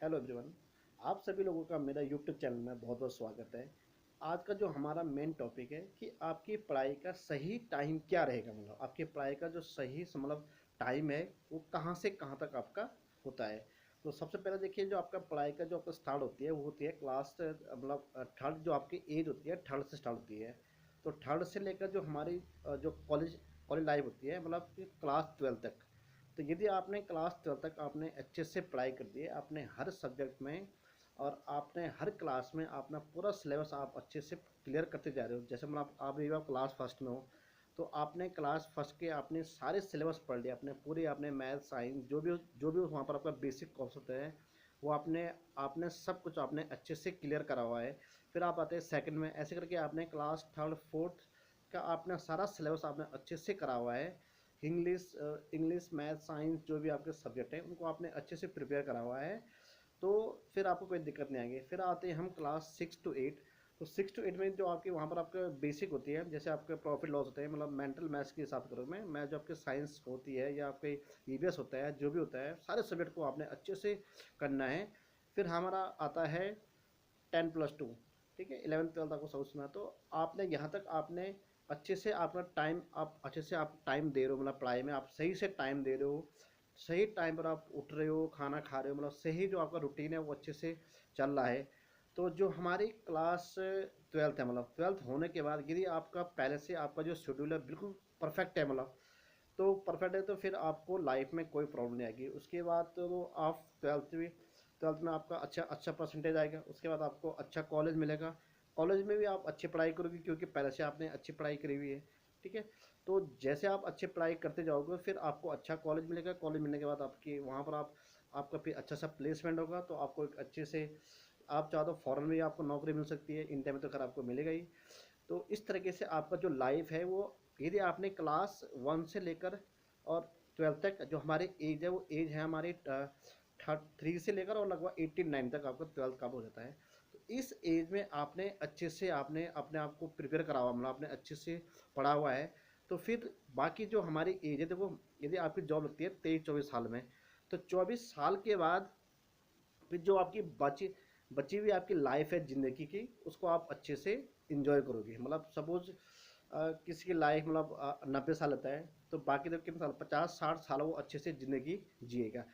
Hello everyone. आप सभी लोगों का मेरा यूट्यूब चैनल में बहुत बहुत स्वागत है। आज का जो हमारा मेन टॉपिक है कि आपकी पढ़ाई का सही टाइम क्या रहेगा, मतलब आपकी पढ़ाई का जो सही टाइम है वो कहाँ से कहाँ तक आपका होता है। तो सबसे पहले देखिए, जो आपका पढ़ाई का जो आपका स्टार्ट होती है वो होती है क्लास थर्ड, जो आपकी एज होती है थर्ड से स्टार्ट होती है। तो थर्ड से लेकर जो हमारी जो कॉलेज कॉलेज लाइफ होती है, मतलब कि क्लास ट्वेल्थ तक। तो यदि आपने क्लास ट्वेल्थ तक आपने अच्छे से पढ़ाई कर दी है, आपने हर सब्जेक्ट में और आपने हर क्लास में अपना पूरा सिलेबस आप अच्छे से क्लियर करते जा रहे हो। जैसे मतलब आप अभी आप क्लास फर्स्ट में हो, तो आपने क्लास फर्स्ट के आपने सारे सिलेबस पढ़ लिया, आपने पूरी आपने मैथ साइंस जो भी वहाँ पर आपका बेसिक कॉन्सेप्ट है वो आपने आपने सब कुछ आपने अच्छे से क्लियर करा हुआ है। फिर आप आते हैं सेकंड में, ऐसे करके आपने क्लास थर्ड फोर्थ का आपने सारा सिलेबस आपने अच्छे से करा हुआ है। इंग्लिश इंग्लिश मैथ साइंस जो भी आपके सब्जेक्ट हैं उनको आपने अच्छे से प्रिपेयर करा हुआ है। तो फिर आपको कोई दिक्कत नहीं आएगी। फिर आते हैं हम क्लास 6 to 8। तो 6 to 8 में जो आपकी वहाँ पर आपका बेसिक होती है, जैसे आपके प्रॉफिट लॉस होते हैं, मतलब मेंटल मैथ्स के हिसाब से करूँ मैं जो आपके साइंस होती है या आपके ईवीएस होता है, जो भी होता है सारे सब्जेक्ट को आपने अच्छे से करना है। फिर हमारा आता है 10+2। ठीक है, 11th 12th आपको सब सुना। तो आपने यहाँ तक आपने अच्छे से अपना टाइम आप अच्छे से आप टाइम दे रहे हो, मतलब पढ़ाई में आप सही से टाइम दे रहे हो, सही टाइम पर आप उठ रहे हो, खाना खा रहे हो, मतलब सही जो आपका रूटीन है वो अच्छे से चल रहा है। तो जो हमारी क्लास ट्वेल्थ है, मतलब ट्वेल्थ होने के बाद यदि आपका पहले से आपका जो शेड्यूल है बिल्कुल परफेक्ट है, मतलब तो परफेक्ट है, तो फिर आपको लाइफ में कोई प्रॉब्लम नहीं आएगी। उसके बाद तो आप ट्वेल्थ में आपका अच्छा अच्छा परसेंटेज आएगा, उसके बाद आपको अच्छा कॉलेज मिलेगा। कॉलेज में भी आप अच्छी पढ़ाई करोगे क्योंकि पहले से आपने अच्छी पढ़ाई करी हुई है। ठीक है, तो जैसे आप अच्छी पढ़ाई करते जाओगे फिर आपको अच्छा कॉलेज मिलेगा। कॉलेज मिलने के बाद आपकी वहाँ पर आपका फिर अच्छा सा प्लेसमेंट होगा, तो आपको एक अच्छे से आप चाहो तो फॉरेन में भी आपको नौकरी मिल सकती है, इंडिया में तो खैर आपको मिलेगा ही। तो इस तरीके से आपका जो लाइफ है वो, यदि आपने क्लास 1 से लेकर और ट्वेल्थ तक, जो हमारी एज है वो एज है हमारी 3 से लेकर और लगभग 89 तक आपका ट्वेल्थ का हो जाता है। तो इस एज में आपने अच्छे से आपने अपने आप को प्रिपेयर करा हुआ, मतलब आपने अच्छे से पढ़ा हुआ है। तो फिर बाकी जो हमारी एज है, देखो यदि आपकी जॉब लगती है 23-24 साल में, तो 24 साल के बाद फिर जो आपकी बची बची हुई आपकी लाइफ है ज़िंदगी की, उसको आप अच्छे से इंजॉय करोगे। मतलब सपोज किसी की लाइफ मतलब 90 साल होता है, तो बाकी तो कितने साल, 50-60 साल वो अच्छे से ज़िंदगी जिएगा।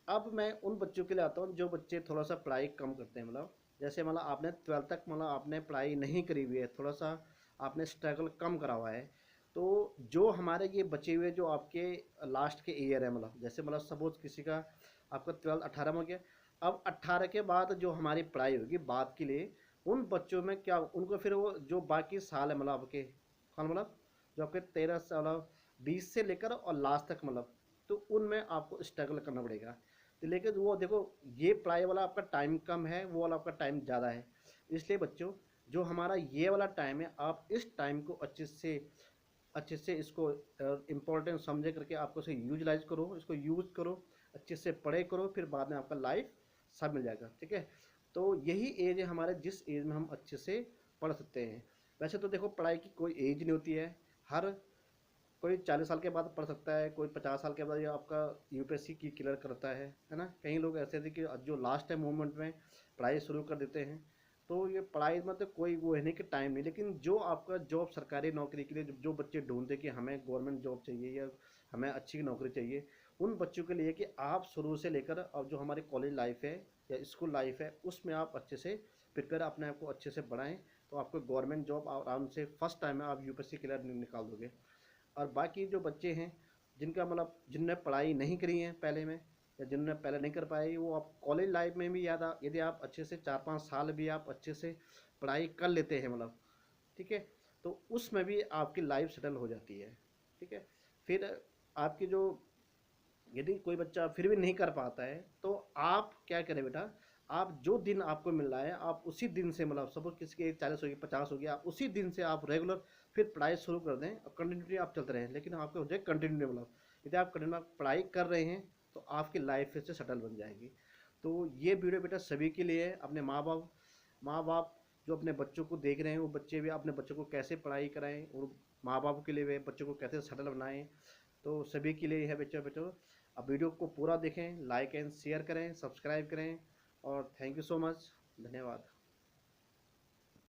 अब मैं उन बच्चों के लिए आता हूँ जो बच्चे थोड़ा सा पढ़ाई कम करते हैं, मतलब जैसे मतलब आपने ट्वेल्थ तक मतलब आपने पढ़ाई नहीं करी हुई है, थोड़ा सा आपने स्ट्रगल कम करा हुआ है। तो जो हमारे ये बचे हुए जो आपके लास्ट के ईयर है, मतलब जैसे मतलब सपोज किसी का आपका 12 18 में हो गया, अब 18 के बाद जो हमारी पढ़ाई होगी बाद के लिए, उन बच्चों में क्या उनको फिर वो जो बाकी साल है, मतलब आपके कौन, मतलब जो आपके 13 साल 20 से लेकर और लास्ट तक, मतलब तो उनमें आपको स्ट्रगल करना पड़ेगा। तो लेकिन वो देखो, ये पढ़ाई वाला आपका टाइम कम है, वो वाला आपका टाइम ज़्यादा है। इसलिए बच्चों, जो हमारा ये वाला टाइम है, आप इस टाइम को अच्छे से इसको इम्पोर्टेंट समझे करके आपको इसे यूटिलाइज करो, इसको यूज़ करो, अच्छे से पढ़े करो, फिर बाद में आपका लाइफ सब मिल जाएगा। ठीक है, तो यही एज है हमारे, जिस एज में हम अच्छे से पढ़ सकते हैं। वैसे तो देखो, पढ़ाई की कोई एज नहीं होती है। हर कोई 40 साल के बाद पढ़ सकता है, कोई 50 साल के बाद ये आपका यूपीएससी की क्लियर करता है ना। कई लोग ऐसे थे कि जो लास्ट टाइम मोमेंट में पढ़ाई शुरू कर देते हैं। तो ये पढ़ाई में तो कोई वो है नहीं कि टाइम नहीं, लेकिन जो आपका जॉब सरकारी नौकरी के लिए जो बच्चे ढूंढते कि हमें गवर्नमेंट जॉब चाहिए या हमें अच्छी नौकरी चाहिए, उन बच्चों के लिए कि आप शुरू से लेकर अब जो हमारी कॉलेज लाइफ है या स्कूल लाइफ है उसमें आप अच्छे से प्रिपेयर अपने आप को अच्छे से बढ़ाएं, तो आपको गवर्नमेंट जॉब आराम से फर्स्ट टाइम में आप यूपीएससी क्लियर निकाल दोगे। और बाकी जो बच्चे हैं जिनका मतलब जिनने पढ़ाई नहीं करी है पहले में, या जिनने पहले नहीं कर पाए, वो आप कॉलेज लाइफ में भी याद यदि आप अच्छे से 4-5 साल भी आप अच्छे से पढ़ाई कर लेते हैं, मतलब ठीक है, तो उसमें भी आपकी लाइफ सेटल हो जाती है। ठीक है, फिर आपकी जो, यदि कोई बच्चा फिर भी नहीं कर पाता है, तो आप क्या करें बेटा, आप जो दिन आपको मिल रहा है आप उसी दिन से, मतलब सपोज किसी की एज 40 होगी 50 होगी, आप उसी दिन से आप रेगुलर फिर पढ़ाई शुरू कर दें और कंटिन्यूटी आप चलते रहें, लेकिन आपको हो जाए कंटिन्यू, मतलब यदि आप कंटिन्यू पढ़ाई कर रहे हैं तो आपकी लाइफ फिर से सेटल बन जाएगी। तो ये वीडियो बेटा सभी के लिए है, अपने माँ बाप जो अपने बच्चों को देख रहे हैं वो बच्चे भी अपने बच्चों को कैसे पढ़ाई कराएं, और माँ बाप के लिए वे बच्चों को कैसे सेटल बनाएं। तो सभी के लिए है बच्चों बच्चों, अब वीडियो को पूरा देखें, लाइक एंड शेयर करें, सब्सक्राइब करें। और थैंक यू सो मच। धन्यवाद।